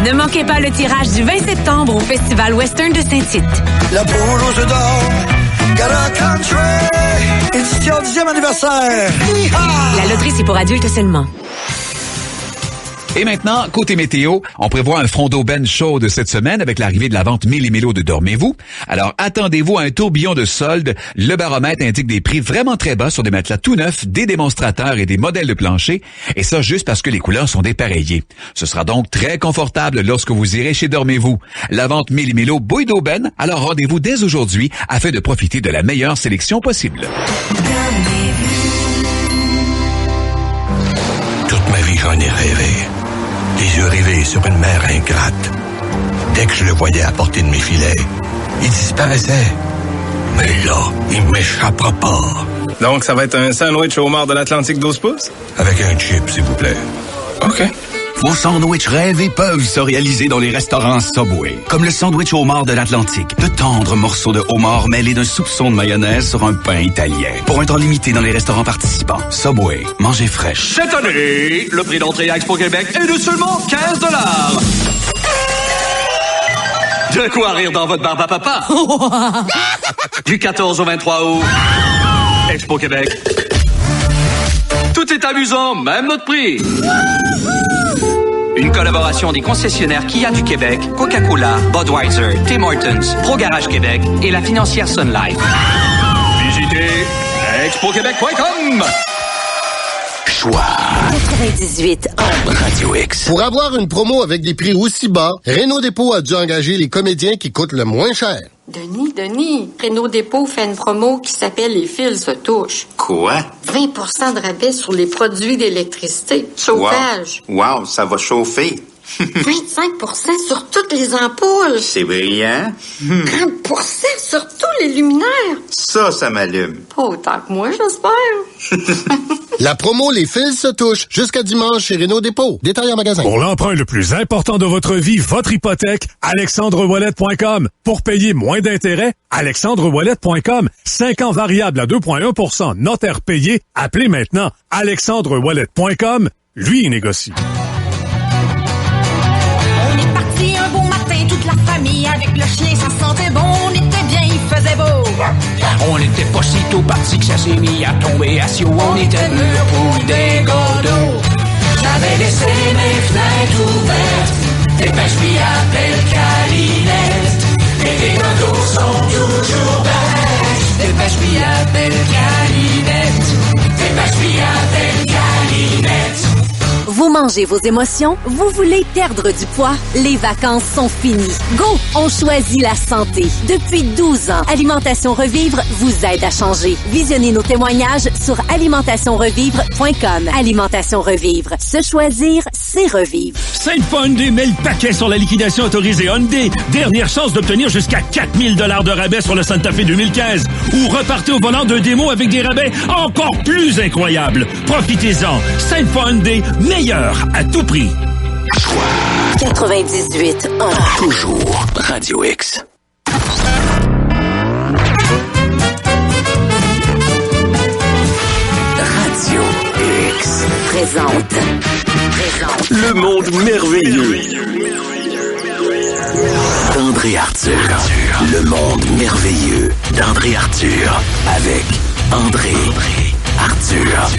Ne manquez pas le tirage du 20 septembre au Festival Western de Saint-Tite. La poule aux œufs d'or, Gala Country, édition 10e anniversaire. Hi-ha! La loterie, c'est pour adultes seulement. Et maintenant, côté météo, on prévoit un front d'aubaine chaude cette semaine avec l'arrivée de la vente Méli-Mélo de Dormez-vous. Alors, attendez-vous à un tourbillon de soldes. Le baromètre indique des prix vraiment très bas sur des matelas tout neufs, des démonstrateurs et des modèles de plancher. Et ça, juste parce que les couleurs sont dépareillées. Ce sera donc très confortable lorsque vous irez chez Dormez-vous. La vente Méli-Mélo bouille d'aubaine, alors rendez-vous dès aujourd'hui afin de profiter de la meilleure sélection possible. Toute ma vie, j'en ai rêvé. Les yeux rivés sur une mer ingrate. Dès que je le voyais à portée de mes filets, il disparaissait. Mais là, il m'échappera pas. Donc, ça va être un sandwich au homard de l'Atlantique 12 pouces? Avec un chip, s'il vous plaît. OK. Vos sandwichs rêvés peuvent se réaliser dans les restaurants Subway. Comme le sandwich au homard de l'Atlantique. De tendres morceaux de homard mêlés d'un soupçon de mayonnaise sur un pain italien. Pour un temps limité dans les restaurants participants. Subway. Mangez fraîche. Cette année, le prix d'entrée à Expo Québec est de seulement 15 $. De quoi rire dans votre barbe à papa. Du 14 au 23 août. Expo Québec. Tout est amusant, même notre prix. Une collaboration des concessionnaires Kia du Québec, Coca-Cola, Budweiser, Tim Hortons, Pro Garage Québec et la financière Sun Life. Visitez expoquebec.com. Choix 98 Radio X. Pour avoir une promo avec des prix aussi bas, Renault Dépôt a dû engager les comédiens qui coûtent le moins cher. Denis, Renault Dépôt fait une promo qui s'appelle « Les fils se touchent ». Quoi? 20% de rabais sur les produits d'électricité. Chauffage. Wow, ça va chauffer. 25% sur toutes les ampoules. C'est brillant. 30% sur tous les luminaires. Ça m'allume. Pas autant que moi, j'espère. La promo Les fils se touchent jusqu'à dimanche chez Renault Dépôt. Détail en magasin. Pour l'emprunt le plus important de votre vie, votre hypothèque, alexandrewallet.com. Pour payer moins d'intérêts, alexandrewallet.com. 5 ans variable à 2,1 % notaire payé. Appelez maintenant alexandrewallet.com. Lui, il négocie. Un beau matin, toute la famille avec le chien, ça sentait bon, on était bien, il faisait beau. On n'était pas si tôt parti que ça s'est mis à tomber à Sio. On était mûrs pour des godots. J'avais laissé mes fenêtres ouvertes. Dépêche-moi, appelle Calinette. Et les godots sont toujours bêtes. Dépêche-moi, appelle Calinette. Dépêche-moi, appelle Calinette. Vous mangez vos émotions? Vous voulez perdre du poids? Les vacances sont finies. Go! On choisit la santé. Depuis 12 ans, Alimentation Revivre vous aide à changer. Visionnez nos témoignages sur alimentationrevivre.com. Alimentation Revivre. Se choisir, c'est revivre. Sainte-Foy Hyundai met le paquet sur la liquidation autorisée Hyundai. Dernière chance d'obtenir jusqu'à 4 000 $ de rabais sur le Santa Fe 2015. Ou repartez au volant d'un démo avec des rabais encore plus incroyables. Profitez-en. Sainte-Foy Hyundai, meilleur à tout prix. 98 Toujours Radio X. Radio X présente Le monde merveilleux d'André Arthur. Le monde merveilleux d'André Arthur avec André Arthur.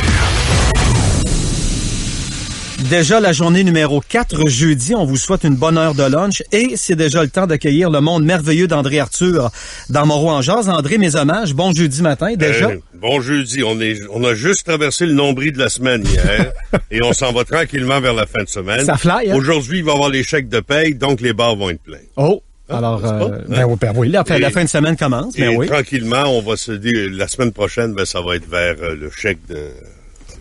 Déjà la journée numéro 4, jeudi. On vous souhaite une bonne heure de lunch et c'est déjà le temps d'accueillir le monde merveilleux d'André Arthur dans Moreau en jazz. André, mes hommages. Bon jeudi matin, déjà. Bon jeudi. On a juste traversé le nombril de la semaine hier et on s'en va tranquillement vers la fin de semaine. Ça fly, hein? Aujourd'hui, il va y avoir les chèques de paye, donc les bars vont être pleins. Oh! Alors, oui, la fin de semaine commence. Et oui. Tranquillement, on va se dire, la semaine prochaine, ça va être vers le chèque de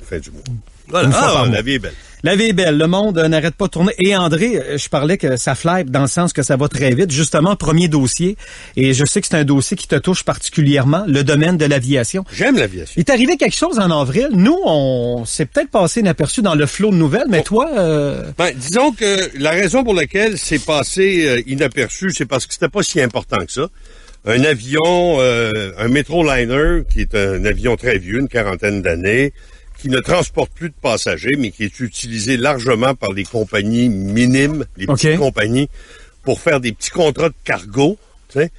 fin du mois. Voilà. La vie est belle. La vie est belle. Le monde n'arrête pas de tourner. Et André, je parlais que ça fly dans le sens que ça va très vite. Justement, premier dossier. Et je sais que c'est un dossier qui te touche particulièrement, le domaine de l'aviation. J'aime l'aviation. Il est arrivé quelque chose en avril. Nous, on s'est peut-être passé inaperçu dans le flot de nouvelles, mais toi... disons que la raison pour laquelle c'est passé inaperçu, c'est parce que c'était pas si important que ça. Un avion, un Metroliner, qui est un avion très vieux, une quarantaine d'années, qui ne transporte plus de passagers, mais qui est utilisé largement par les compagnies minimes, les petites compagnies, pour faire des petits contrats de cargo. Tu sais.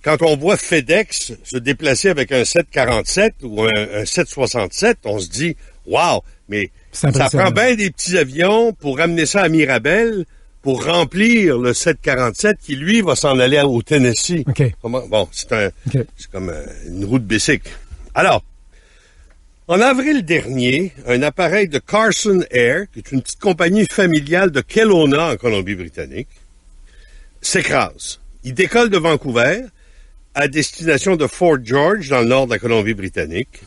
Quand on voit FedEx se déplacer avec un 747 ou un 767, on se dit « Wow! » Mais ça prend bien des petits avions pour amener ça à Mirabel, pour remplir le 747 qui, lui, va s'en aller au Tennessee. Bon, c'est comme une roue de bicycle. Alors, en avril dernier, un appareil de Carson Air, qui est une petite compagnie familiale de Kelowna en Colombie-Britannique, s'écrase. Il décolle de Vancouver à destination de Fort George, dans le nord de la Colombie-Britannique.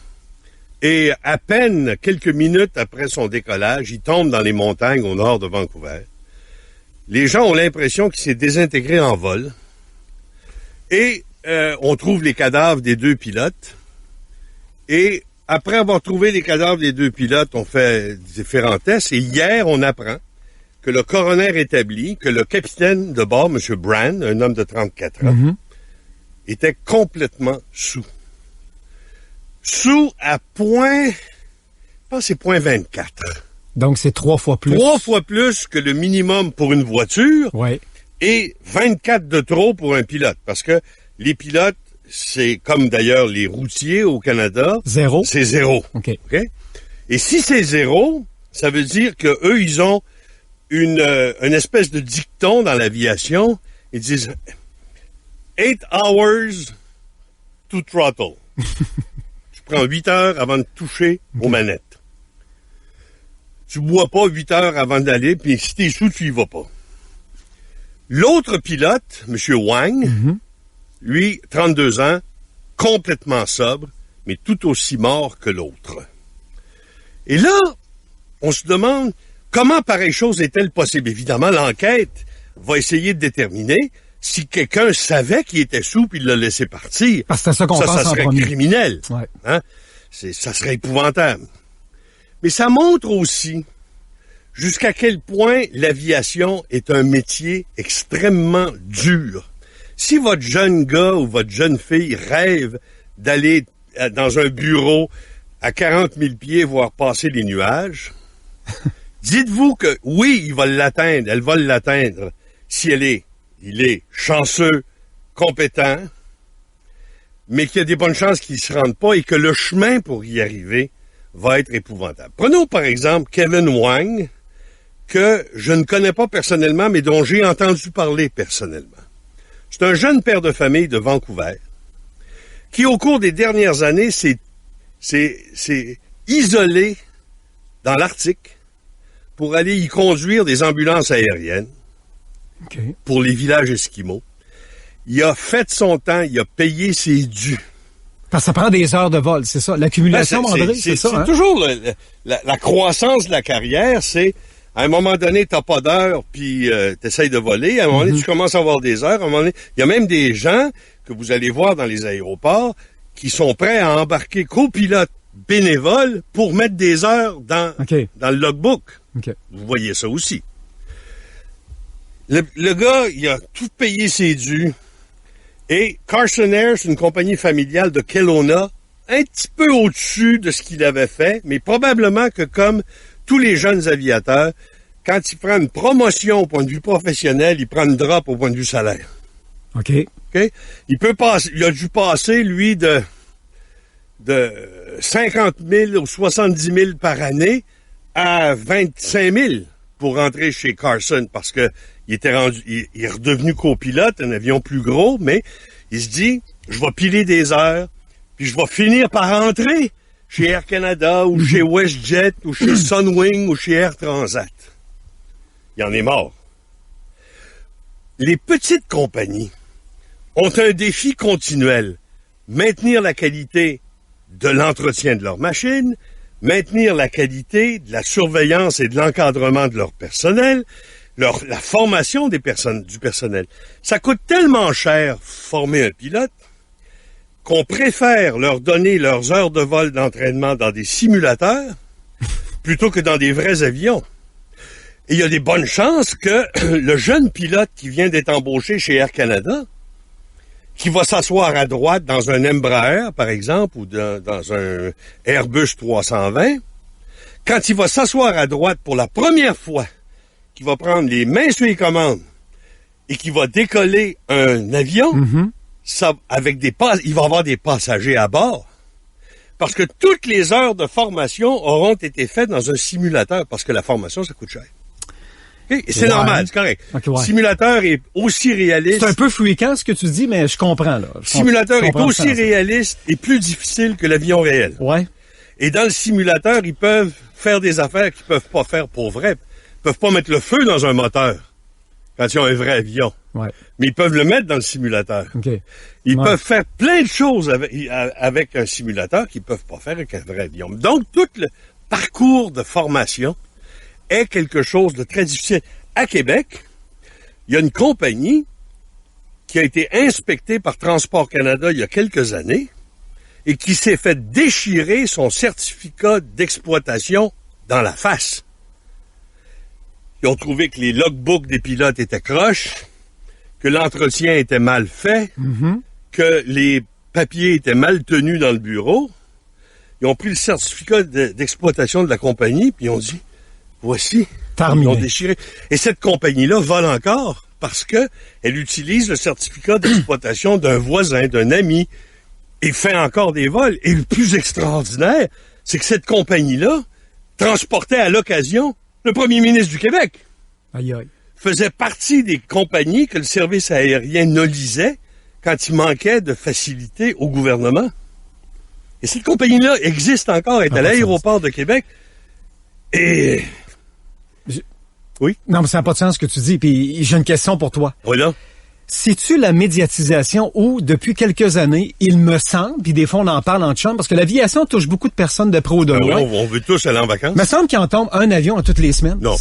Et à peine quelques minutes après son décollage, il tombe dans les montagnes au nord de Vancouver. Les gens ont l'impression qu'il s'est désintégré en vol. Et on trouve les cadavres des 2 pilotes. Et après avoir trouvé les cadavres des 2 pilotes, on fait différents tests. Et hier, on apprend que le coroner établit que le capitaine de bord, M. Brand, un homme de 34 ans, était complètement sous. Sous à point, je pense que c'est point 24. Donc, c'est 3 fois plus. 3 fois plus que le minimum pour une voiture. Oui. Et 24 de trop pour un pilote. Parce que les pilotes, c'est comme d'ailleurs les routiers au Canada. 0. C'est 0. OK. Et si c'est 0, ça veut dire que eux, ils ont une espèce de dicton dans l'aviation. Ils disent 8 hours to throttle. Tu prends 8 heures avant de toucher aux manettes. Tu bois pas 8 heures avant d'aller, puis si t'es sous, tu y vas pas. L'autre pilote, M. Wang, lui, 32 ans, complètement sobre, mais tout aussi mort que l'autre. Et là, on se demande comment pareille chose est-elle possible. Évidemment, l'enquête va essayer de déterminer si quelqu'un savait qu'il était sous puis il l'a laissé partir. Parce que c'est ça qu'on pense ça serait en premier. Criminel. Ouais. Hein? Ça serait épouvantable. Mais ça montre aussi jusqu'à quel point l'aviation est un métier extrêmement dur. Si votre jeune gars ou votre jeune fille rêve d'aller dans un bureau à 40 000 pieds voir passer les nuages, dites-vous que oui, il va l'atteindre, elle va l'atteindre si il est chanceux, compétent, mais qu'il y a des bonnes chances qu'il ne se rende pas et que le chemin pour y arriver va être épouvantable. Prenons par exemple Kevin Wang, que je ne connais pas personnellement, mais dont j'ai entendu parler personnellement. C'est un jeune père de famille de Vancouver qui, au cours des dernières années, s'est isolé dans l'Arctique pour aller y conduire des ambulances aériennes pour les villages esquimaux. Il a fait son temps, il a payé ses dus. Parce que ça prend des heures de vol, c'est ça? L'accumulation, André, c'est ça? C'est toujours la croissance de la carrière, c'est à un moment donné, t'as pas d'heures, puis t'essayes de voler. À un moment donné, tu commences à avoir des heures. À un moment donné, il y a même des gens que vous allez voir dans les aéroports qui sont prêts à embarquer copilotes bénévoles pour mettre des heures dans le logbook. Vous voyez ça aussi. Le gars, il a tout payé ses dus. Et Carson Air, c'est une compagnie familiale de Kelowna, un petit peu au-dessus de ce qu'il avait fait, mais probablement que comme tous les jeunes aviateurs, quand il prend une promotion au point de vue professionnel, il prend une drop au point de vue salaire. OK. Il a dû passer, lui, de 50 000 ou 70 000 par année à 25 000 pour rentrer chez Carson parce que il est redevenu copilote, un avion plus gros, mais il se dit, je vais piler des heures, puis je vais finir par rentrer chez Air Canada ou chez WestJet ou chez Sunwing ou chez Air Transat. Il en est mort. Les petites compagnies ont un défi continuel. Maintenir la qualité de l'entretien de leur machine, maintenir la qualité de la surveillance et de l'encadrement de leur personnel, la formation du personnel. Ça coûte tellement cher former un pilote qu'on préfère leur donner leurs heures de vol d'entraînement dans des simulateurs plutôt que dans des vrais avions. Et il y a des bonnes chances que le jeune pilote qui vient d'être embauché chez Air Canada, qui va s'asseoir à droite dans un Embraer, par exemple, ou dans un Airbus 320, quand il va s'asseoir à droite pour la première fois, qu'il va prendre les mains sur les commandes et qu'il va décoller un avion, ça, il va avoir des passagers à bord. Parce que toutes les heures de formation auront été faites dans un simulateur, parce que la formation, ça coûte cher. Okay? Et c'est normal, c'est correct. Okay, ouais. Le simulateur est aussi réaliste. C'est un peu fréquent ce que tu dis, mais je comprends. Le simulateur est aussi réaliste et plus difficile que l'avion réel. Ouais. Et dans le simulateur, ils peuvent faire des affaires qu'ils peuvent pas faire pour vrai. Ils peuvent pas mettre le feu dans un moteur quand ils ont un vrai avion. Ouais. Mais ils peuvent le mettre dans le simulateur. Okay. Ils peuvent faire plein de choses avec un simulateur qu'ils peuvent pas faire avec un vrai avion. Donc, tout le parcours de formation est quelque chose de très difficile. À Québec, il y a une compagnie qui a été inspectée par Transport Canada il y a quelques années et qui s'est fait déchirer son certificat d'exploitation dans la face. Ils ont trouvé que les logbooks des pilotes étaient croches, que l'entretien était mal fait, que les papiers étaient mal tenus dans le bureau. Ils ont pris le certificat d'exploitation de la compagnie, puis ils ont dit, voici, terminé. Ils ont déchiré. Et cette compagnie-là vole encore parce que elle utilise le certificat d'exploitation d'un voisin, d'un ami, et fait encore des vols. Et le plus extraordinaire, c'est que cette compagnie-là transportait à l'occasion le premier ministre du Québec. Aïe, aïe. Faisait partie des compagnies que le service aérien nolisait quand il manquait de facilité au gouvernement. Et cette compagnie-là existe encore, est à l'aéroport de Québec. Et... Oui? Non, mais ça n'a pas de sens ce que tu dis. Puis j'ai une question pour toi. Oui, là. C'est-tu la médiatisation où, depuis quelques années, il me semble, puis des fois on en parle en chum, parce que l'aviation touche beaucoup de personnes de près ou de loin. On veut tous aller en vacances. Il me semble qu'il en tombe un avion à toutes les semaines. Non.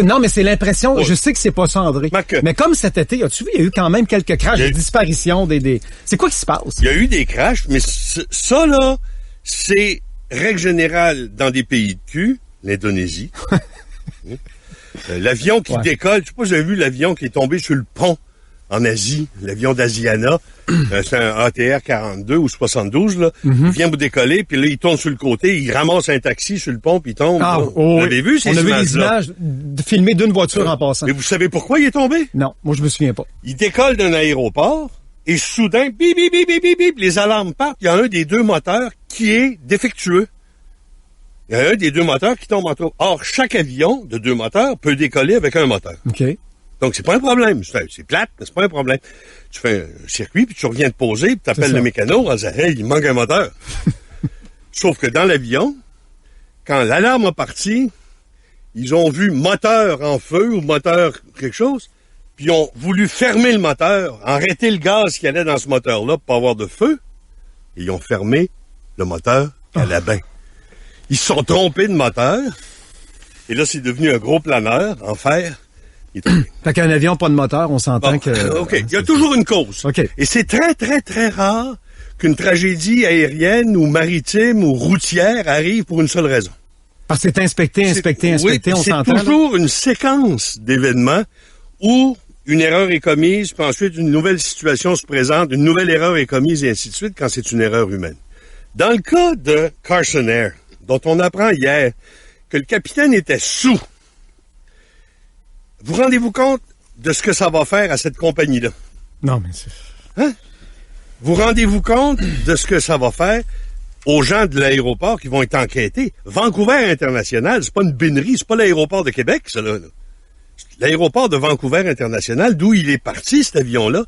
Non, mais c'est l'impression. Oui. Je sais que c'est pas ça, André. Mais comme cet été, as-tu vu, il y a eu quand même quelques crashs, des disparitions, des... C'est quoi qui se passe? Il y a eu des crashs, mais ça, là, c'est règle générale dans des pays de cul, l'Indonésie. L'avion qui décolle, je sais pas si vous avez vu l'avion qui est tombé sur le pont en Asie, l'avion d'Asiana, c'est un ATR 42 ou 72, là. Il vient vous décoller, puis là, il tourne sur le côté, il ramasse un taxi sur le pont, puis il tombe. Vous avez vu ces images-là? On a vu les images filmées d'une voiture en passant. Mais vous savez pourquoi il est tombé? Non, moi, je me souviens pas. Il décolle d'un aéroport, et soudain, bip, bip, bip, bip, bip, les alarmes partent, il y a un des deux moteurs qui est défectueux. Il y a un des deux moteurs qui tombe en trop. Or, chaque avion de deux moteurs peut décoller avec un moteur. OK. Donc, c'est pas un problème. C'est plate, mais c'est pas un problème. Tu fais un circuit, puis tu reviens te poser, puis tu appelles le mécano en disant « Hey, il manque un moteur. » Sauf que dans l'avion, quand l'alarme a parti, ils ont vu moteur en feu ou moteur quelque chose, puis ils ont voulu fermer le moteur, arrêter le gaz qui allait dans ce moteur-là pour pas avoir de feu, et ils ont fermé le moteur à la bain. Ils se sont trompés de moteur, et là, c'est devenu un gros planeur en fer. Fait qu'un avion, pas de moteur, on s'entend que... OK. Il y a toujours une cause. OK. Et c'est très, très, très rare qu'une tragédie aérienne ou maritime ou routière arrive pour une seule raison. Parce que c'est inspecté, on s'entend. C'est toujours une séquence d'événements où une erreur est commise, puis ensuite une nouvelle situation se présente, une nouvelle erreur est commise, et ainsi de suite, quand c'est une erreur humaine. Dans le cas de Carson Air, dont on apprend hier que le capitaine était sous, vous rendez-vous compte de ce que ça va faire à cette compagnie-là? Non, mais c'est... Hein? Vous rendez-vous compte de ce que ça va faire aux gens de l'aéroport qui vont être enquêtés? Vancouver International, c'est pas une binerie, c'est pas l'aéroport de Québec, ça, là. L'aéroport de Vancouver International, d'où il est parti, cet avion-là,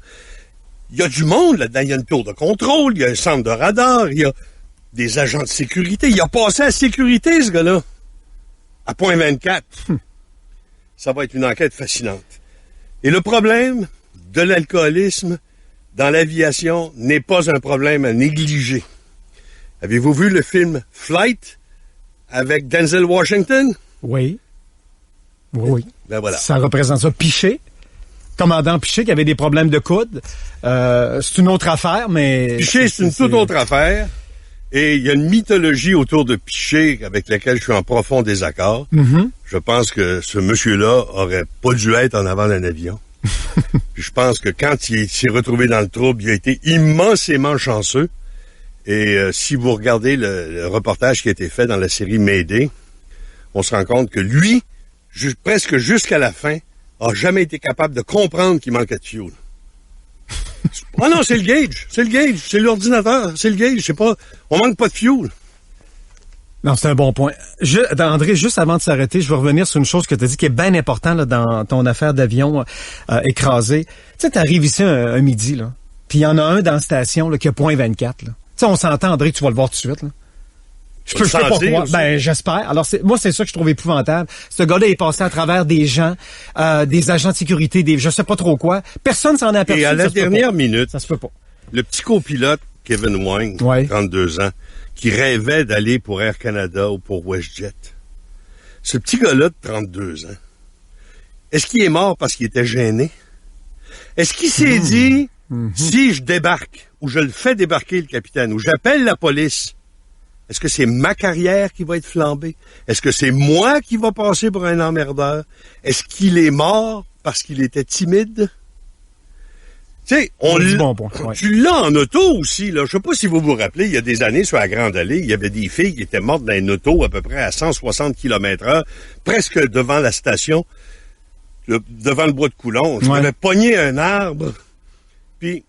il y a du monde là-dedans. Il y a une tour de contrôle, il y a un centre de radar, il y a des agents de sécurité. Il a passé à la sécurité, ce gars-là, à point 24. Ça va être une enquête fascinante. Et le problème de l'alcoolisme dans l'aviation n'est pas un problème à négliger. Avez-vous vu le film Flight avec Denzel Washington? Oui. Oui. Ben voilà. Ça représente ça. Piché, commandant Piché, qui avait des problèmes de coude. C'est une autre affaire, mais... Piché, c'est une toute autre affaire. Et il y a une mythologie autour de Piché avec laquelle je suis en profond désaccord. Je pense que ce monsieur-là aurait pas dû être en avant d'un avion. Puis je pense que quand il s'est retrouvé dans le trouble, il a été immensément chanceux. Et si vous regardez le reportage qui a été fait dans la série Mayday, on se rend compte que lui, presque jusqu'à la fin, a jamais été capable de comprendre qu'il manquait de fuel. Ah non, c'est le gauge, c'est l'ordinateur, c'est le gauge, je sais pas, on manque pas de fuel. Non, c'est un bon point. André, juste avant de s'arrêter, je veux revenir sur une chose que tu as dit qui est bien importante là, dans ton affaire d'avion écrasé. Tu sais, t'arrives ici un midi, là, puis il y en a un dans la station là, qui a .24. Tu sais, on s'entend, André, que tu vas le voir tout de suite. Là. Je peux pas croire. Ben, j'espère. Alors, moi, c'est ça que je trouve épouvantable. Ce gars-là est passé à travers des gens, des agents de sécurité, je sais pas trop quoi. Personne s'en a aperçu. Et à la dernière minute, ça se peut pas. Le petit copilote, Kevin Wang, 32 ans, qui rêvait d'aller pour Air Canada ou pour WestJet. Ce petit gars-là de 32 ans, est-ce qu'il est mort parce qu'il était gêné? Est-ce qu'il s'est dit, si je débarque, ou je le fais débarquer le capitaine, ou j'appelle la police, est-ce que c'est ma carrière qui va être flambée? Est-ce que c'est moi qui va passer pour un emmerdeur? Est-ce qu'il est mort parce qu'il était timide? Tu sais, tu l'as en auto aussi, là. Je sais pas si vous vous rappelez, il y a des années, sur la Grande Allée, il y avait des filles qui étaient mortes dans une auto à peu près à 160 km/h, presque devant la station, devant le bois de Coulon. Je m'avais pogné un arbre, puis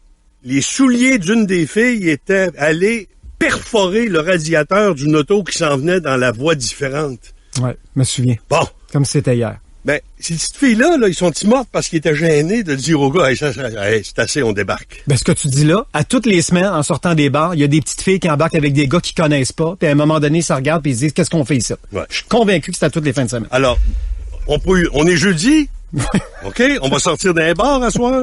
les souliers d'une des filles étaient allés perforer le radiateur d'une auto qui s'en venait dans la voie différente. Ouais, je me souviens. Bon. Comme c'était hier. Ben, ces petites filles-là, ils sont-ils mortes parce qu'ils étaient gênés de dire au gars, hey, c'est assez, on débarque. Ben, ce que tu dis là, à toutes les semaines, en sortant des bars, il y a des petites filles qui embarquent avec des gars qui connaissent pas, puis à un moment donné, ils se regardent puis ils se disent, qu'est-ce qu'on fait ici? Ouais. Je suis convaincu que c'est à toutes les fins de semaine. Alors, on est jeudi? OK? On va sortir d'un bar à soir?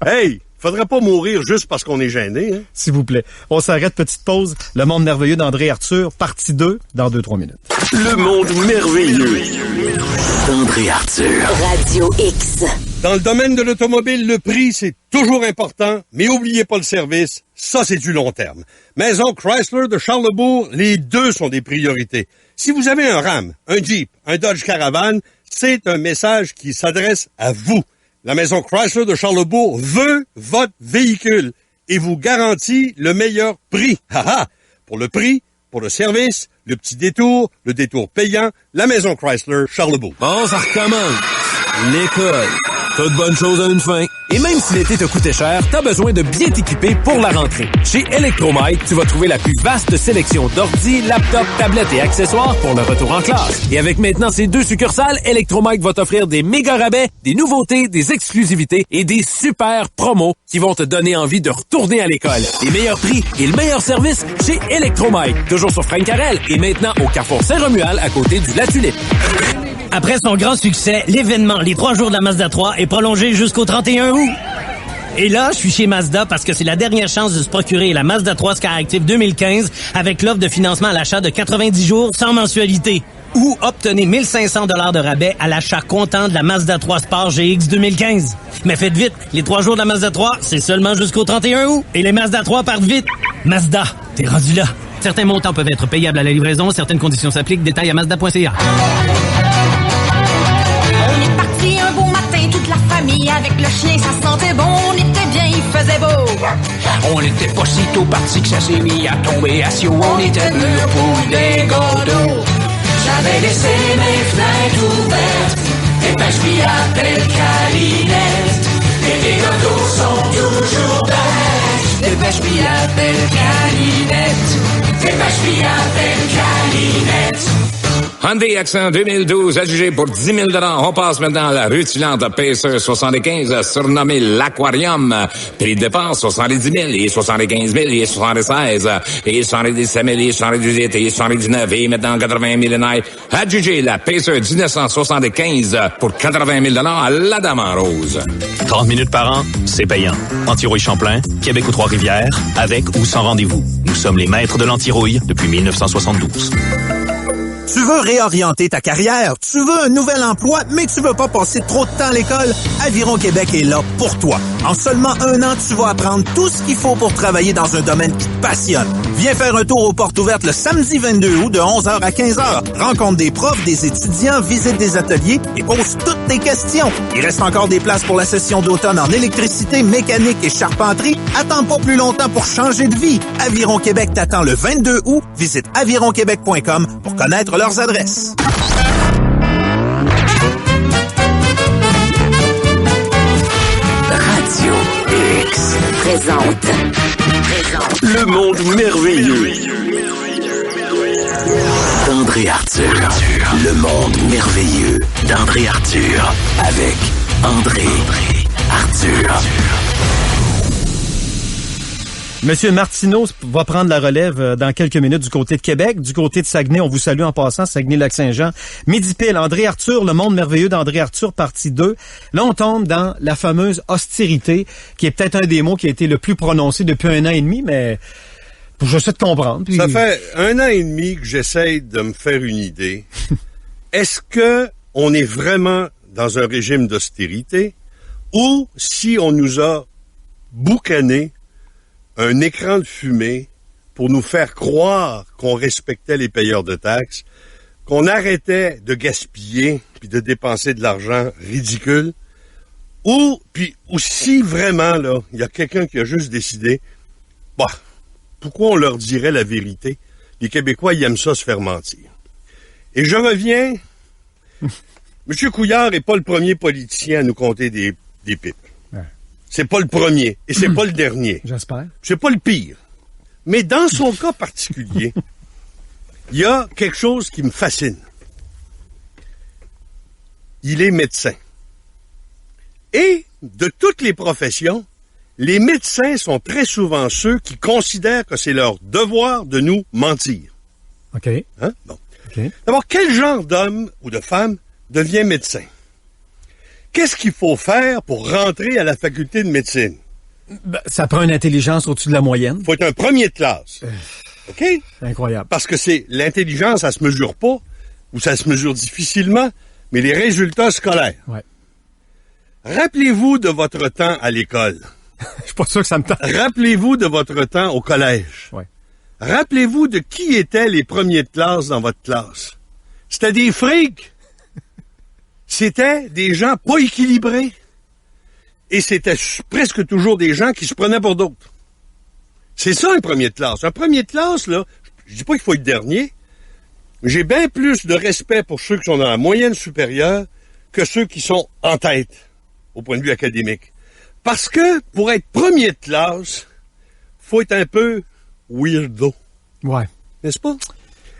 Hey! Faudrait pas mourir juste parce qu'on est gêné, hein? S'il vous plaît. On s'arrête, petite pause. Le monde merveilleux d'André Arthur, partie 2, dans 2-3 minutes. Le monde merveilleux d'André Arthur. Radio X. Dans le domaine de l'automobile, le prix, c'est toujours important, mais oubliez pas le service. Ça, c'est du long terme. Maison Chrysler de Charlesbourg, les deux sont des priorités. Si vous avez un Ram, un Jeep, un Dodge Caravan, c'est un message qui s'adresse à vous. La Maison Chrysler de Charlesbourg veut votre véhicule et vous garantit le meilleur prix. Pour le prix, pour le service, le petit détour, le détour payant, la Maison Chrysler Charlesbourg. Bon, ça recommence. L'école. Toute bonne chose a une fin. Et même si l'été te coûtait cher, t'as besoin de bien t'équiper pour la rentrée. Chez Electromike, tu vas trouver la plus vaste sélection d'ordi, laptops, tablettes et accessoires pour le retour en classe. Et avec maintenant ses 2 succursales, Electromike va t'offrir des méga rabais, des nouveautés, des exclusivités et des super promos qui vont te donner envie de retourner à l'école. Les meilleurs prix et le meilleur service chez Electromike. Toujours sur Frank Carrel et maintenant au Carrefour Saint-Romuald à côté du La Tulipe. Après son grand succès, l'événement Les 3 jours de la Mazda 3 est prolongé jusqu'au 31 août. Et là, je suis chez Mazda parce que c'est la dernière chance de se procurer la Mazda 3 Skyactiv 2015 avec l'offre de financement à l'achat de 90 jours sans mensualité. Ou obtenez 1500 $ de rabais à l'achat comptant de la Mazda 3 Sport GX 2015. Mais faites vite, les 3 jours de la Mazda 3, c'est seulement jusqu'au 31 août. Et les Mazda 3 partent vite. Mazda, t'es rendu là. Certains montants peuvent être payables à la livraison, certaines conditions s'appliquent. Détails à Mazda.ca. Un beau matin, toute la famille avec le chien, ça sentait bon, on était bien, il faisait beau. On n'était pas si tôt parti que ça s'est mis à tomber à Sio, on était mûrs pour des godots. J'avais laissé mes fenêtres ouvertes, et pêche-puis appelle Calinette. Et les godots sont toujours bêtes, et pêche-puis appelle Calinette. Et pêche-puis appelle Calinette. Hyundai Accent 2012 adjugé pour 10 000 $. On passe maintenant à la rutilante Pacer 75, surnommée l'Aquarium. Prix de départ, 70 000, et 75 000, et 76, et 77 000, et 78, et 79, et maintenant 80 000 $. Adjugé la Pacer 1975 pour 80 000 $ à la Dame en Rose. 30 minutes par an, c'est payant. Antirouille Champlain, Québec ou Trois-Rivières, avec ou sans rendez-vous. Nous sommes les maîtres de l'antirouille depuis 1972. Tu veux réorienter ta carrière, tu veux un nouvel emploi, mais tu veux pas passer trop de temps à l'école? Aviron Québec est là pour toi. En seulement 1 an, tu vas apprendre tout ce qu'il faut pour travailler dans un domaine qui te passionne. Viens faire un tour aux portes ouvertes le samedi 22 août de 11h à 15h. Rencontre des profs, des étudiants, visite des ateliers et pose toutes tes questions. Il reste encore des places pour la session d'automne en électricité, mécanique et charpenterie. Attends pas plus longtemps pour changer de vie. Aviron Québec t'attend le 22 août. Visite avironquebec.com pour connaître leurs adresses. présente. Le monde merveilleux d'André Arthur. Le monde merveilleux d'André Arthur avec André Arthur. Monsieur Martineau va prendre la relève dans quelques minutes du côté de Québec. Du côté de Saguenay, on vous salue en passant, Saguenay-Lac-Saint-Jean. Midi pile, André Arthur, le monde merveilleux d'André Arthur, partie 2. Là, on tombe dans la fameuse austérité, qui est peut-être un des mots qui a été le plus prononcé depuis 1 an et demi, mais j'essaie de comprendre. Puis... Ça fait 1 an et demi que j'essaie de me faire une idée. Est-ce que on est vraiment dans un régime d'austérité ou si on nous a boucané un écran de fumée pour nous faire croire qu'on respectait les payeurs de taxes, qu'on arrêtait de gaspiller puis de dépenser de l'argent ridicule, ou si vraiment, là, il y a quelqu'un qui a juste décidé, pourquoi on leur dirait la vérité? Les Québécois, ils aiment ça se faire mentir. Et je reviens, M. Couillard n'est pas le premier politicien à nous compter des pipes. C'est pas le premier et c'est pas le dernier. J'espère. C'est pas le pire. Mais dans son cas particulier, il y a quelque chose qui me fascine. Il est médecin. Et de toutes les professions, les médecins sont très souvent ceux qui considèrent que c'est leur devoir de nous mentir. OK. Hein? Bon. Okay. D'abord, quel genre d'homme ou de femme devient médecin? Qu'est-ce qu'il faut faire pour rentrer à la faculté de médecine? Ça prend une intelligence au-dessus de la moyenne. Il faut être un premier de classe. OK? Incroyable. Parce que l'intelligence, ça se mesure pas, ou ça se mesure difficilement, mais les résultats scolaires. Ouais. Rappelez-vous de votre temps à l'école. Je suis pas sûr que ça me tente. Rappelez-vous de votre temps au collège. Ouais. Rappelez-vous de qui étaient les premiers de classe dans votre classe. C'était des frics. C'était des gens pas équilibrés. Et c'était presque toujours des gens qui se prenaient pour d'autres. C'est ça, un premier de classe. Un premier de classe, là, je dis pas qu'il faut être dernier. J'ai bien plus de respect pour ceux qui sont dans la moyenne supérieure que ceux qui sont en tête, au point de vue académique. Parce que, pour être premier de classe, faut être un peu weirdo. Ouais. N'est-ce pas?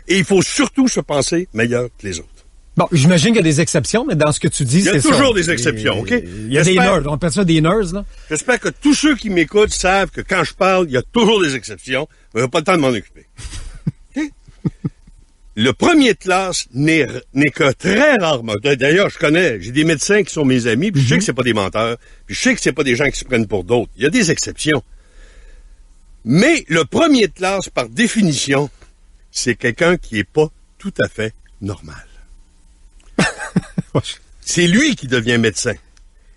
Et il faut surtout se penser meilleur que les autres. Bon, j'imagine qu'il y a des exceptions, mais dans ce que tu dis, c'est ça. Il y a toujours des exceptions, OK? Il y a des nerds, on appelle ça des nerds, là. J'espère que tous ceux qui m'écoutent savent que quand je parle, il y a toujours des exceptions, mais je n'ai pas le temps de m'en occuper. OK? Le premier de classe n'est que très rarement. D'ailleurs, j'ai des médecins qui sont mes amis, puis je sais que c'est pas des menteurs, puis je sais que c'est pas des gens qui se prennent pour d'autres. Il y a des exceptions. Mais le premier de classe, par définition, c'est quelqu'un qui est pas tout à fait normal. C'est lui qui devient médecin.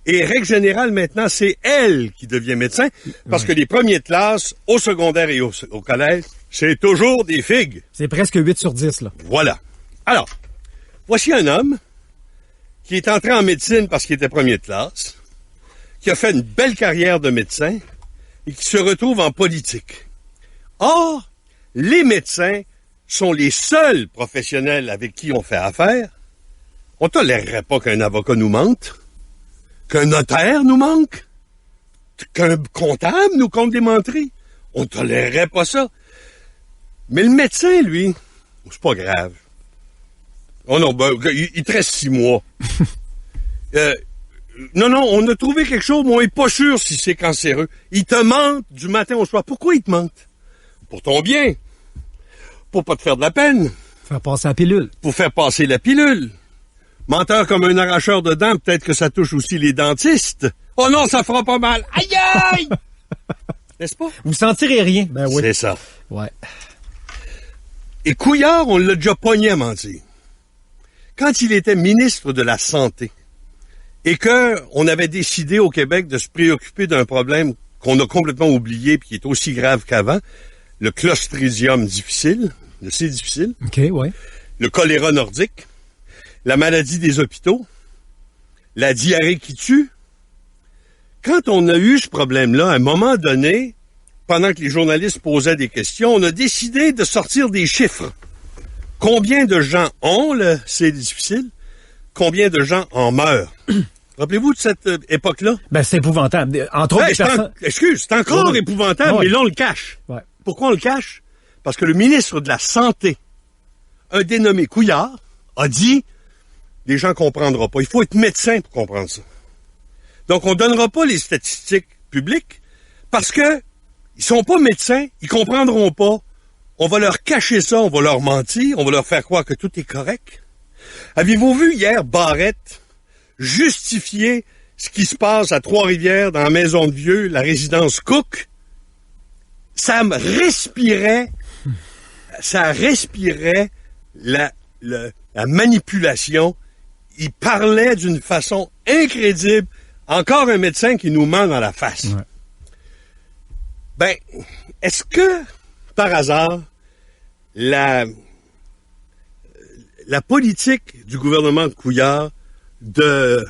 Et règle générale, maintenant, c'est elle qui devient médecin, parce que les premiers de classe, au secondaire et au collège, c'est toujours des figues. C'est presque 8 sur 10, là. Voilà. Alors, voici un homme qui est entré en médecine parce qu'il était premier de classe, qui a fait une belle carrière de médecin et qui se retrouve en politique. Or, les médecins sont les seuls professionnels avec qui on fait affaire. On tolérerait pas qu'un avocat nous mente, qu'un notaire nous manque, qu'un comptable nous compte des menteries. On tolérerait pas ça. Mais le médecin, lui, c'est pas grave. Oh non, il te reste 6 mois. Non, on a trouvé quelque chose, mais on n'est pas sûr si c'est cancéreux. Il te mente du matin au soir. Pourquoi il te mente? Pour ton bien. Pour pas te faire de la peine. Faire passer la pilule. Pour faire passer la pilule. Menteur comme un arracheur de dents, peut-être que ça touche aussi les dentistes. Oh non, ça fera pas mal. Aïe, aïe! N'est-ce pas? Vous sentirez rien. Ben oui. C'est ça. Ouais. Et Couillard, on l'a déjà pogné à mentir. Quand il était ministre de la Santé, et qu'on avait décidé au Québec de se préoccuper d'un problème qu'on a complètement oublié, puis qui est aussi grave qu'avant, le Clostridium difficile, le C difficile. OK, ouais. Le choléra nordique, la maladie des hôpitaux, la diarrhée qui tue. Quand on a eu ce problème-là, à un moment donné, pendant que les journalistes posaient des questions, on a décidé de sortir des chiffres. Combien de gens ont le C difficile? Combien de gens en meurent? Rappelez-vous de cette époque-là? Ben, c'est épouvantable. Entre autres, c'est encore épouvantable, mais là, on le cache. Ouais. Pourquoi on le cache? Parce que le ministre de la Santé, un dénommé Couillard, a dit, les gens comprendront pas. Il faut être médecin pour comprendre ça. Donc, on donnera pas les statistiques publiques parce que ils sont pas médecins, ils comprendront pas. On va leur cacher ça, on va leur mentir, on va leur faire croire que tout est correct. Avez-vous vu hier Barrette justifier ce qui se passe à Trois-Rivières dans la Maison de Vieux, la résidence Cook? Ça respirait la manipulation. Il parlait d'une façon incrédible. Encore un médecin qui nous ment dans la face. Ouais. Ben, est-ce que, par hasard, la politique du gouvernement de Couillard de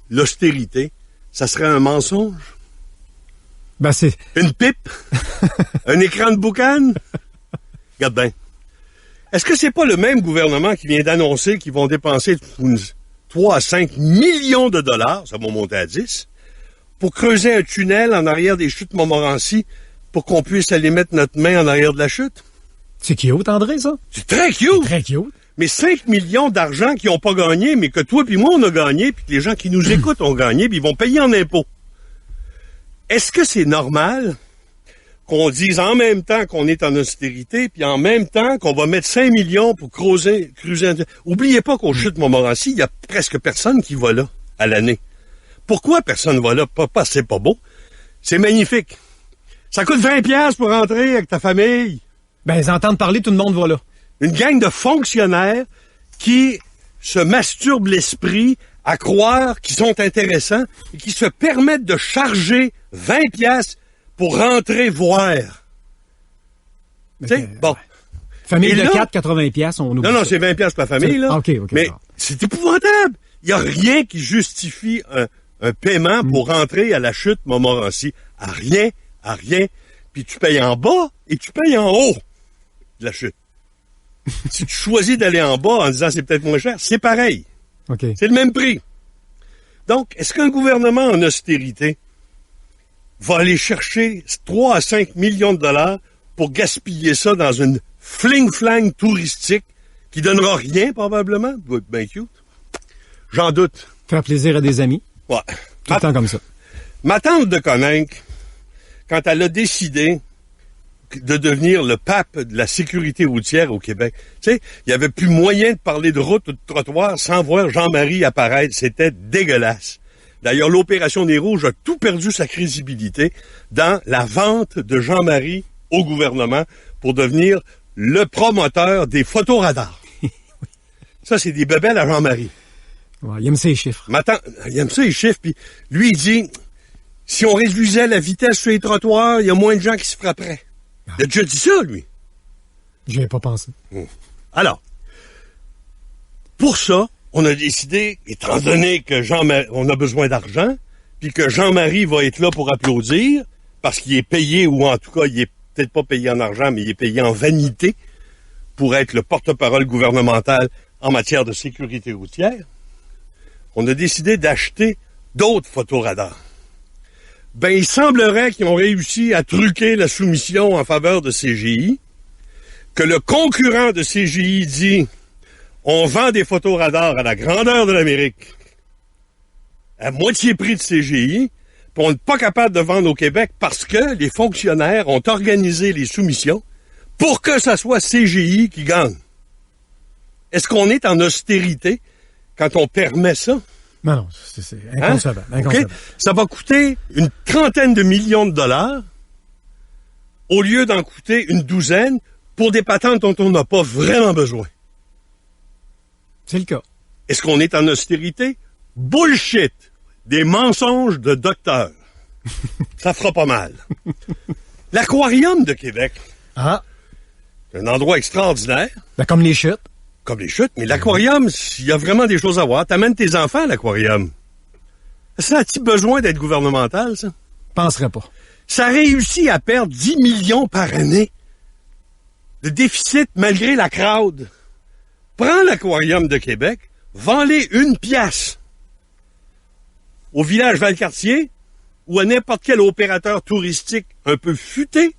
l'austérité, ça serait un mensonge? Ben, c'est... Une pipe? Un écran de boucan? Regarde bien. Est-ce que c'est pas le même gouvernement qui vient d'annoncer qu'ils vont dépenser 3 à 5 millions de dollars, ça va monter à 10, pour creuser un tunnel en arrière des chutes Montmorency pour qu'on puisse aller mettre notre main en arrière de la chute? C'est cute, André, ça? C'est très cute! C'est très cute. Mais 5 millions d'argent qui n'ont pas gagné, mais que toi puis moi, on a gagné, puis que les gens qui nous écoutent ont gagné, puis ils vont payer en impôts. Est-ce que c'est normal qu'on dise en même temps qu'on est en austérité, puis en même temps qu'on va mettre 5 millions pour creuser un... Oubliez pas qu'au chute Montmorency, il y a presque personne qui va là à l'année. Pourquoi personne va là? Pas c'est pas beau. C'est magnifique. Ça coûte 20$ pour rentrer avec ta famille. Ben, ils entendent parler, tout le monde va là. Une gang de fonctionnaires qui se masturbent l'esprit à croire qu'ils sont intéressants et qui se permettent de charger 20$ pour rentrer voir. Tu sais, bon. Famille de 4, 80$, on oublie. Non, c'est 20$ pour la famille, là. OK. Mais c'est épouvantable. Il n'y a rien qui justifie un paiement pour rentrer à la chute Montmorency. À rien. Puis tu payes en bas et tu payes en haut de la chute. Si tu choisis d'aller en bas en disant c'est peut-être moins cher, c'est pareil. Okay. C'est le même prix. Donc, est-ce qu'un gouvernement en austérité va aller chercher 3 à 5 millions de dollars pour gaspiller ça dans une fling-flang touristique qui donnera rien, probablement? Ça doit être bien cute. J'en doute. Faire plaisir à des amis. Ouais. Tout le temps comme ça. Ma tante de Coninck, quand elle a décidé de devenir le pape de la sécurité routière au Québec, tu sais, il n'y avait plus moyen de parler de route ou de trottoir sans voir Jean-Marie apparaître. C'était dégueulasse. D'ailleurs, l'Opération Nez Rouges a tout perdu sa crédibilité dans la vente de Jean-Marie au gouvernement pour devenir le promoteur des photoradars. Ça, c'est des bebelles à Jean-Marie. Ouais, il aime ses chiffres. Il aime ça, les chiffres. Puis lui, il dit, si on réduisait la vitesse sur les trottoirs, il y a moins de gens qui se frapperaient. Il a déjà dit ça, lui. J'y ai pas pensé. Alors, pour ça, on a décidé, étant donné que on a besoin d'argent, puis que Jean-Marie va être là pour applaudir, parce qu'il est payé, ou en tout cas, il est peut-être pas payé en argent, mais il est payé en vanité, pour être le porte-parole gouvernemental en matière de sécurité routière, on a décidé d'acheter d'autres photoradars. Ben, il semblerait qu'ils ont réussi à truquer la soumission en faveur de CGI, que le concurrent de CGI dit on vend des photoradars à la grandeur de l'Amérique à moitié prix de CGI, puis on n'est pas capable de vendre au Québec parce que les fonctionnaires ont organisé les soumissions pour que ça soit CGI qui gagne. Est-ce qu'on est en austérité quand on permet ça? Non, c'est inconcevable. Hein? Okay? Ça va coûter une 30aine de millions de dollars au lieu d'en coûter une 12aine pour des patentes dont on n'a pas vraiment besoin. C'est le cas. Est-ce qu'on est en austérité? Bullshit! Des mensonges de docteurs. Ça fera pas mal. L'Aquarium de Québec. Ah. C'est un endroit extraordinaire. Ben, comme les chutes. Comme les chutes, mais l'aquarium, il y a vraiment des choses à voir. T'amènes tes enfants à l'aquarium. Ça a-t-il besoin d'être gouvernemental, ça? Penserais pas. Ça réussit à perdre 10 millions par année de déficit malgré la crowd. Prends l'aquarium de Québec, vends-les 1 piastre. au village Valcartier ou à n'importe quel opérateur touristique un peu futé.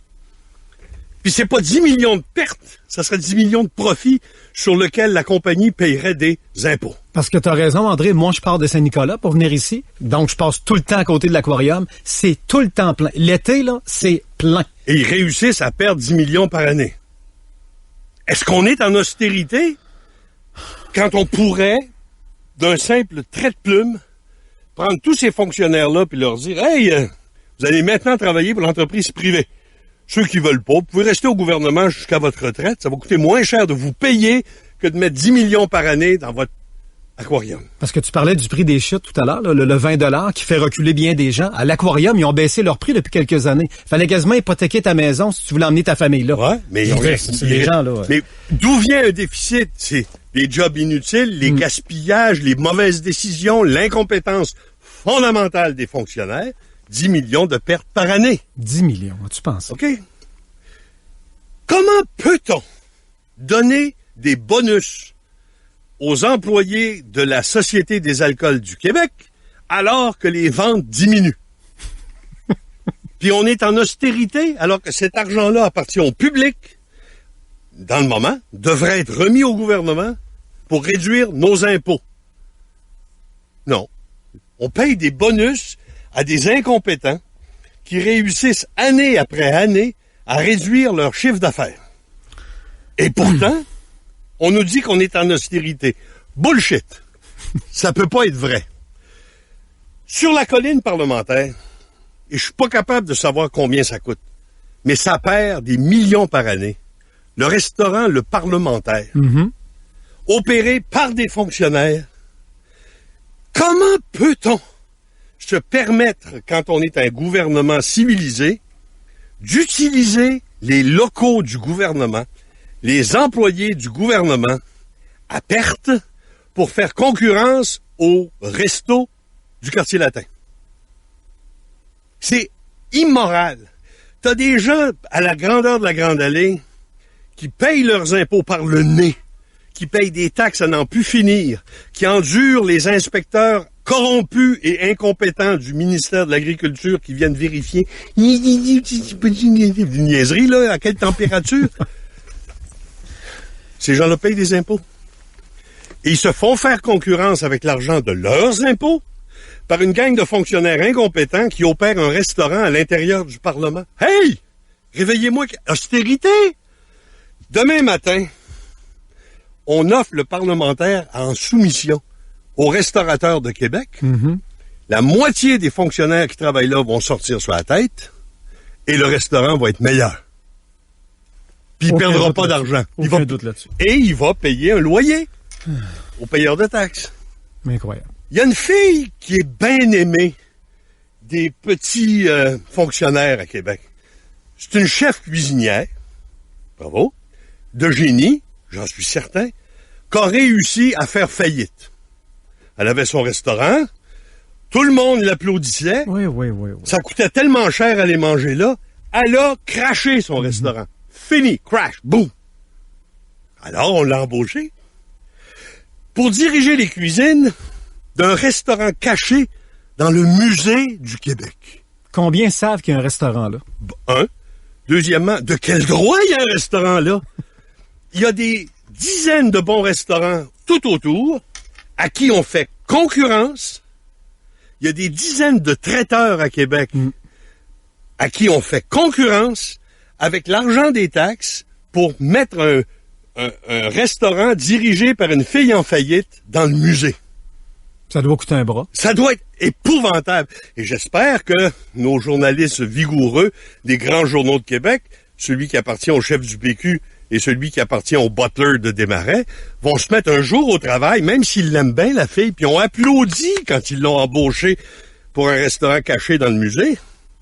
Puis c'est pas 10 millions de pertes, ça serait 10 millions de profits sur lesquels la compagnie payerait des impôts. Parce que tu as raison, André. Moi, je pars de Saint-Nicolas pour venir ici. Donc, je passe tout le temps à côté de l'aquarium. C'est tout le temps plein. L'été, là, c'est plein. Et ils réussissent à perdre 10 millions par année. Est-ce qu'on est en austérité quand on pourrait, d'un simple trait de plume, prendre tous ces fonctionnaires-là puis leur dire « Hey, vous allez maintenant travailler pour l'entreprise privée. Ceux qui veulent pas, vous pouvez rester au gouvernement jusqu'à votre retraite. Ça va coûter moins cher de vous payer que de mettre 10 millions par année dans votre aquarium. » Parce que tu parlais du prix des chutes tout à l'heure, là, le 20 qui fait reculer bien des gens. À l'aquarium, ils ont baissé leur prix depuis quelques années. Fallait quasiment hypothéquer ta maison si tu voulais emmener ta famille là. Ouais, mais c'est les gens là. Ouais. Mais d'où vient un déficit? C'est les jobs inutiles, les gaspillages, les mauvaises décisions, l'incompétence fondamentale des fonctionnaires. 10 millions de pertes par année. 10 millions, tu penses? OK. Comment peut-on donner des bonus aux employés de la Société des alcools du Québec alors que les ventes diminuent? Puis on est en austérité alors que cet argent-là appartient au public, dans le moment, devrait être remis au gouvernement pour réduire nos impôts. Non. On paye des bonus à des incompétents qui réussissent année après année à réduire leur chiffre d'affaires. Et pourtant, on nous dit qu'on est en austérité. Bullshit! Ça peut pas être vrai. Sur la colline parlementaire, et je suis pas capable de savoir combien ça coûte, mais ça perd des millions par année. Le restaurant Le Parlementaire, opéré par des fonctionnaires. Comment peut-on se permettre, quand on est un gouvernement civilisé, d'utiliser les locaux du gouvernement, les employés du gouvernement, à perte pour faire concurrence au resto du quartier latin? C'est immoral. T'as des gens à la grandeur de la Grande Allée qui payent leurs impôts par le nez, qui payent des taxes à n'en plus finir, qui endurent les inspecteurs corrompus et incompétents du ministère de l'Agriculture qui viennent vérifier une niaiserie, là, à quelle température? Ces gens-là payent des impôts. Et ils se font faire concurrence avec l'argent de leurs impôts par une gang de fonctionnaires incompétents qui opèrent un restaurant à l'intérieur du Parlement. Hey! Réveillez-moi! Austérité! Demain matin, on offre le parlementaire en soumission aux restaurateurs de Québec. La moitié des fonctionnaires qui travaillent là vont sortir sur la tête et le restaurant va être meilleur. Puis il ne perdra pas d'argent. Aucun doute là-dessus. Et il va payer un loyer aux payeurs de taxes. Incroyable. Il y a une fille qui est bien aimée des petits fonctionnaires à Québec. C'est une chef cuisinière, bravo, de génie, j'en suis certain, qui a réussi à faire faillite. Elle avait son restaurant, tout le monde l'applaudissait. Oui. Ça coûtait tellement cher aller manger là, elle a craché son restaurant. Fini, crash, boum. Alors, on l'a embauché pour diriger les cuisines d'un restaurant caché dans le musée du Québec. Combien savent qu'il y a un restaurant là? Un. Deuxièmement, de quel droit il y a un restaurant là? Il y a des dizaines de bons restaurants tout autour à qui on fait concurrence. Il y a des dizaines de traiteurs à Québec à qui on fait concurrence avec l'argent des taxes pour mettre un restaurant dirigé par une fille en faillite dans le musée. Ça doit coûter un bras. Ça doit être épouvantable. Et j'espère que nos journalistes vigoureux des grands journaux de Québec, celui qui appartient au chef du PQ et celui qui appartient au butler de Desmarais, vont se mettre un jour au travail, même s'ils l'aiment bien, la fille, puis ont applaudi quand ils l'ont embauché pour un restaurant caché dans le musée.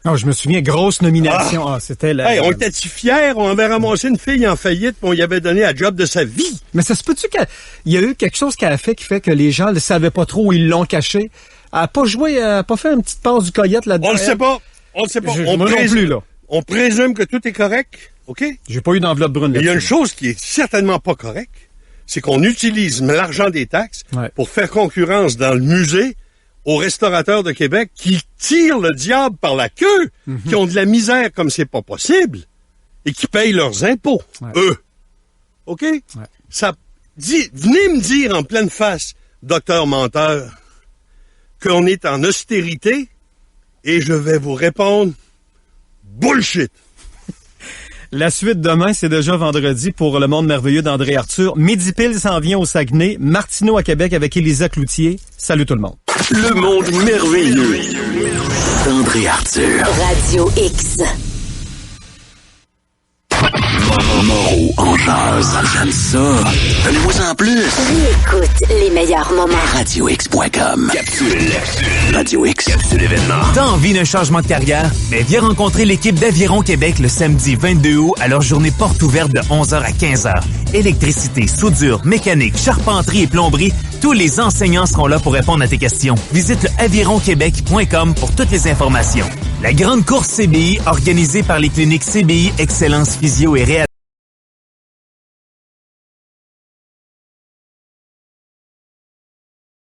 Oh, je me souviens, grosse nomination. C'était la... Hey, on était si fiers, on avait ramassé une fille en faillite, puis on y avait donné la job de sa vie. Mais ça se peut-tu qu'il y a eu quelque chose qu'elle a fait qui fait que les gens ne savaient pas trop où ils l'ont caché? Elle n'a pas joué, elle n'a pas fait une petite passe du coyote là-dedans? On le sait pas. Moi non plus, là. On présume que tout est correct, OK? J'ai pas eu d'enveloppe brune là-dessus. Il y a une chose qui est certainement pas correcte, c'est qu'on utilise l'argent des taxes pour faire concurrence dans le musée aux restaurateurs de Québec qui tirent le diable par la queue, qui ont de la misère comme c'est pas possible, et qui payent leurs impôts, eux. OK? Ouais. Venez me dire en pleine face, docteur menteur, qu'on est en austérité, et je vais vous répondre bullshit. La suite demain, c'est déjà vendredi pour Le Monde merveilleux d'André Arthur. Midi pile s'en vient au Saguenay. Martineau à Québec avec Élisa Cloutier. Salut tout le monde. Le Monde merveilleux d'André Arthur. Radio X. Moreau en jazz. J'aime ça. Donnez-moi en plus. Lui écoute les meilleurs moments. RadioX.com. Capsule. Radio X. Capsule événement. T'as envie d'un changement de carrière? Mais viens rencontrer l'équipe d'Aviron Québec le samedi 22 août à leur journée porte ouverte de 11h à 15h. Électricité, soudure, mécanique, charpenterie et plomberie, tous les enseignants seront là pour répondre à tes questions. Visite le avironquebec.com pour toutes les informations. La grande course CBI, organisée par les cliniques CBI Excellence Physio et Réalité